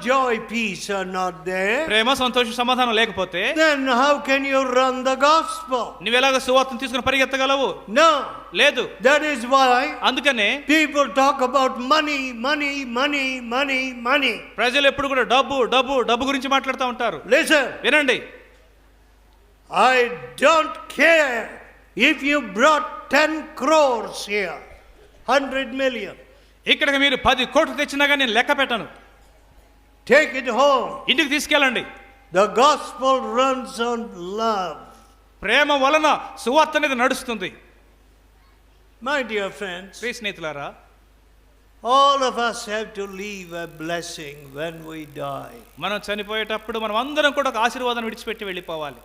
joy, peace are not there, ప్రేమ సంతోషం సమాధానం లేకపోతే then how can you run the gospel? నువ్వు ఎలాగ సువార్తను తీసుకుని పరిగెత్తగలవు? No. లేదు. That is why అందుకనే people talk about money, money, money, money, money. ప్రజలు ఎప్పుడు కూడా డబ్బు డబ్బు డబ్బు గురించి మాట్లాడుతూ ఉంటారు. Listen. వినండి. I don't care if you brought 10 crores here, 100 million. ఇక్కడికి మీరు 10 కోట్లు తెచ్చినా కానీ నేను లెక్క పెట్టను. Take it home. ఇంటికి తీసుకెళ్ళండి. The gospel runs on love. ప్రేమ వలన సువార్త అనేది నడుస్తుంది. My dear friends, ప్రియ స్నేహితులారా, all of us have to leave a blessing when we die. మనం చనిపోయేటప్పుడు మనం అందరం కూడా ఒక ఆశీర్వాదాన్ని విడిచిపెట్టి వెళ్ళిపోవాలి.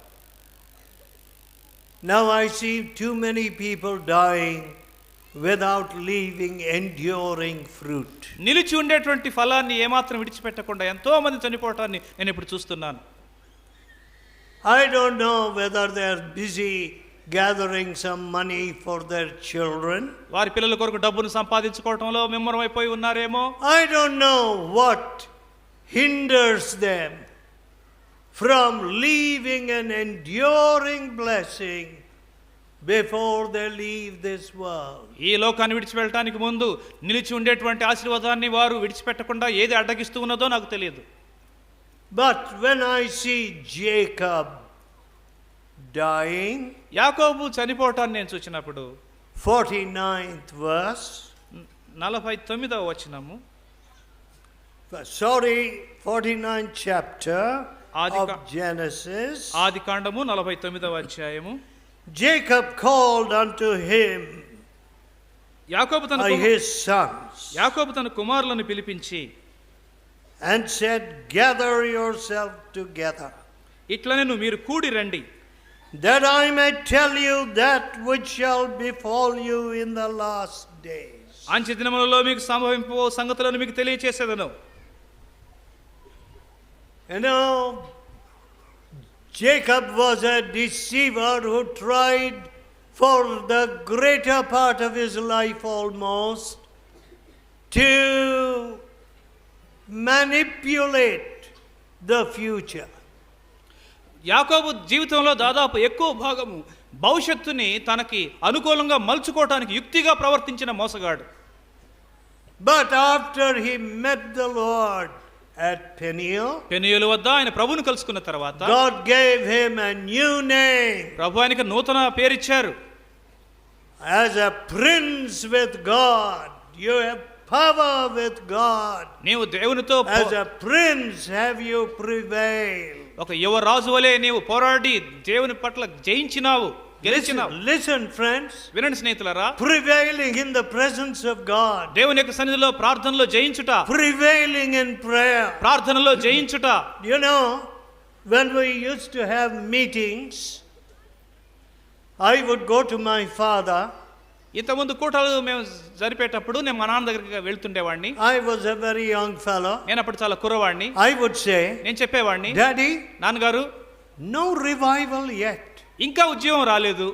Now I see too many people dying without leaving enduring fruit. నిలిచి ఉండేటువంటి ఫలాన్ని ఏమాత్రం విడిచిపెట్టకుండా ఎంతో మంది చనిపోవటాన్ని నేను ఇప్పుడు చూస్తున్నాను. I don't know whether they are busy gathering some money for their children. వారి పిల్లల కొరకు డబ్బును సంపాదించుకోవటంలో ముమ్మరమైపోయి ఉన్నారేమో. I don't know what hinders them from leaving an enduring blessing before they leave this world. ఈ లోకాన్ని విడిచిపెట్టడానికి ముందు నిలిచి ఉండేటువంటి ఆశీర్వాదాన్ని వారు విడిచిపెట్టకుండా ఏది అడ్డగిస్తూ ఉన్నదో నాకు తెలియదు. But when I see Jacob dying, యాకోబు చనిపోవటాన్ని నేను చూసినప్పుడు 49th verse, 49వ వచనము, 49th chapter of Genesis, ఆదికాండము 49వ అధ్యాయము. Jacob called unto him his sons యాకోబు తన కుమారులను పిలిపించి and said, gather yourself together, ఇట్లనే మీరు కూడి రండి, that I may tell you that which shall befall you in the last days. అంచె దినములలో మీకు సంభవింపో సంగతులను మీకు తెలియచేసేదను. You know, Jacob was a deceiver who tried for the greater part of his life almost to manipulate the future. యాకోబు జీవితంలో దాదాపు ఎక్కువ భాగము భవిష్యత్తుని తనకి అనుకూలంగా మలుచుకోవటానికి యుక్తిగా ప్రవర్తించిన మోసగాడు. But after he met the Lord at Peniel, Peniel వద్ద ఆయన ప్రభువును కలుసుకున్న తర్వాత God gave him a new name. ప్రభు ఆయనకి నూతన పేరిచ్చారు. As a prince with God, you have power with God. నీవు దేవునితో As a prince have you prevailed. ఒక యువరాజు వలె నీవు పోరాడి దేవుని పట్ల జయించినావు, గెలిచినావు. Listen friends, వినండి స్నేహితులారా, prevailing in the presence of God, దేవుని యొక్క సన్నిధిలో ప్రార్థనలో జయించుట, prevailing in prayer. ప్రార్థనలో జయించుట. You know, when we used to have meetings, I would go to my father. ఇంతకుముందు కూటాలు మేము జరిపేటప్పుడు నేను మా నాన్న దగ్గరికి వెళ్తుండేవాడిని. I was a very young fellow. నేను అప్పుడు చాలా కుర్రవాడిని. I would say, నేను చెప్పేవాడిని, Daddy, నాన్నగారు, no revival yet. ఇంకా ఉద్యమం రాలేదు,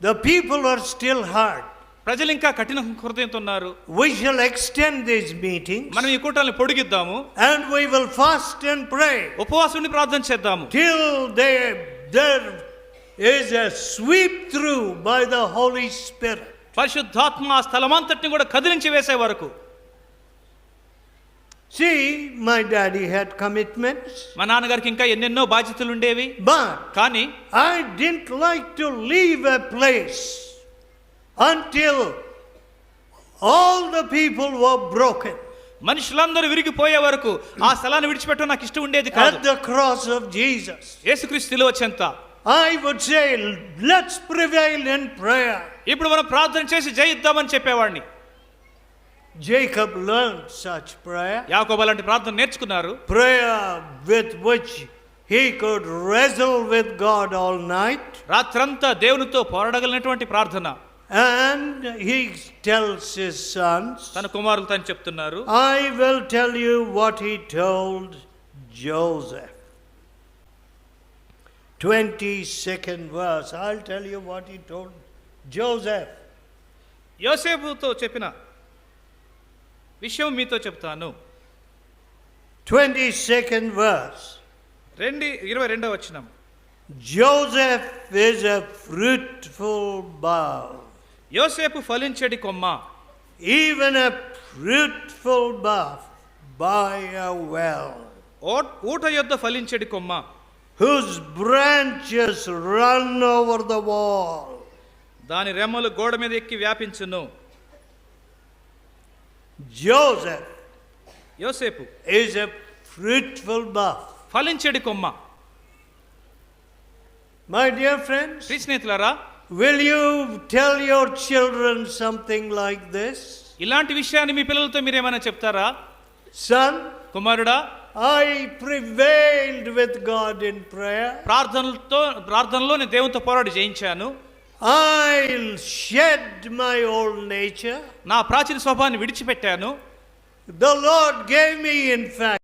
The people are still hard. ప్రజలు ఇంకా కఠిన హృదయంతో ఉన్నారు. We shall extend these meetings మనం ఈ కూటాలను పొడిగిద్దాము, and we will fast and pray ఉపవాసం ఉండి ప్రార్థన చేద్దాము, till there is a sweep through by the Holy Spirit. పరిశుద్ధాత్మ ఆ స్థలమంతటిని కూడా కదిలించి వేసే వరకు. See, my daddy had commitments. మా నాన్నగారికి ఇంకా ఎన్నెన్నో బాధ్యతలు ఉండేవి. But కానీ I didn't like to leave a place until all the people were broken. మనుషులందరూ విరిగిపోయే వరకు ఆ స్థలాన్ని విడిచిపెట్టడం నాకు ఇష్టం ఉండేది కాదు. At the cross of Jesus, యేసుక్రీస్తు శిలువ చెంత I would say, let's prevail in prayer. ఇప్పుడు మనం ప్రార్థన చేసి జయిద్దామని చెప్పేవాడిని. Jacob learned such prayer. యాకోబు అలాంటి ప్రార్థన నేర్చుకున్నారు. Prayer with which he could wrestle with God all night. రాత్రంతా దేవునితో పోరాడగలిగినటువంటి ప్రార్థన. And he tells his sons, తన కుమారులు తను చెప్తున్నారు, I will tell you what he told Joseph. 22nd verse. I'll tell you what he told Joseph. యోసేపుతో చెప్పిన విషయం మీతో చెప్తాను. 22nd verse. 22వ వచనం. Joseph is a fruitful bough. యోసేపు ఫలించేడి కొమ్మ. Even a fruitful bough by a well, ఊట యొద్ద ఫలించేడి కొమ్మ, whose branches run over the wall. దాని రెమ్మలు గోడ మీద ఎక్కి వ్యాపించును. Joseph యోసేపు is a fruitful bough. ఫలించేడి comma. My dear friends, ప్రియ స్నేహితులారా, will you tell your children something like this? ఇలాంటి విషయాన్ని మీ పిల్లలతో మీరేమైనా చెప్తారా? Son, కుమారుడా, I prevailed with God in prayer. ప్రార్థనలో నేను దేవునితో పోరాడి జయించాను. I'll shed my old nature. నా ప్రాచీన స్వభావాన్ని విడిచిపెట్టాను. The Lord gave me, in fact,